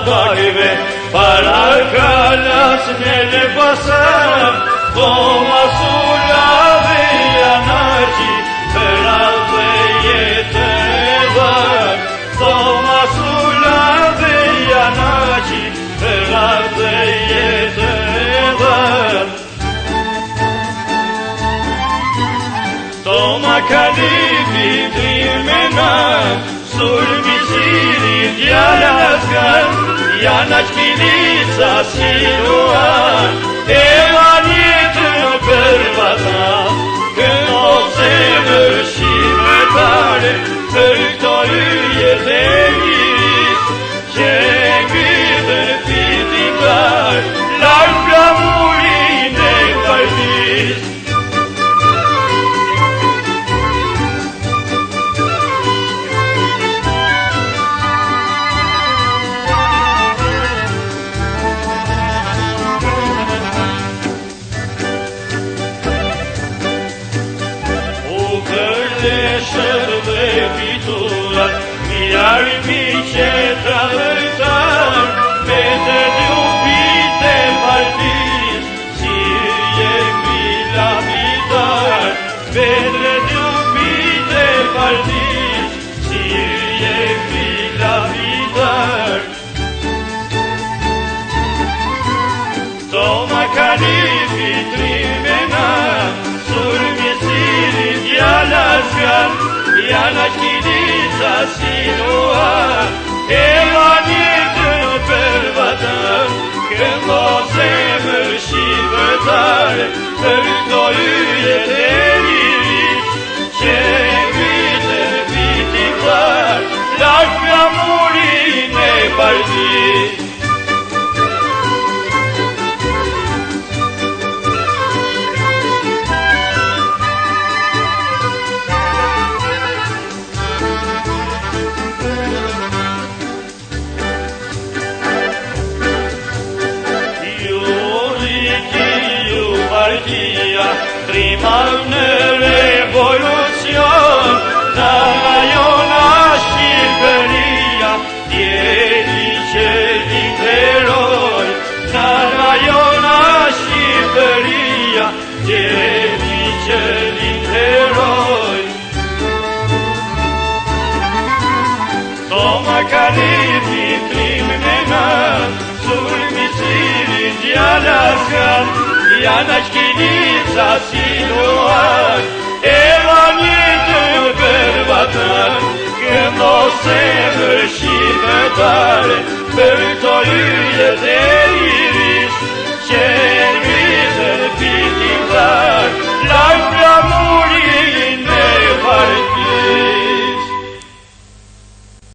bakve, para kalas nele pasam, Thomas Ulave Janaci, Feralve jeteva, Thomas Ulave Janaci, Feralve jeteva. Toma kalifi trimena, sul misiri djalaskan, Janac Milica siluan, evan jetën për vatan, këndo zemër shqiptare, për këto yjet e liris, që ngritën fitimtar, larg flamurin e partis. Dhe fiturat, mi që tradhëtar, me të ljubit e partis, si jemi lapitar, me të ljubit e partis, si jemi lapitar. Toma kalifi trimena, sur misirin djalaskan, Janac Milica siluan, evan jetën për vatan, këndo zemër shqiptare, për këto yjet e liris, që ngritën fitimtar, larg flamurin e partis. Trimar në revolucion, nga jona Shqipëria, djeli që linderoj. Nga jona Shqipëria, djeli që linderoj. Toma kalifi trimena, sur misirin djalaskan, Janac Milica siluan, evan jetën për vatan, këndo zemër shqiptare, për këto yjet e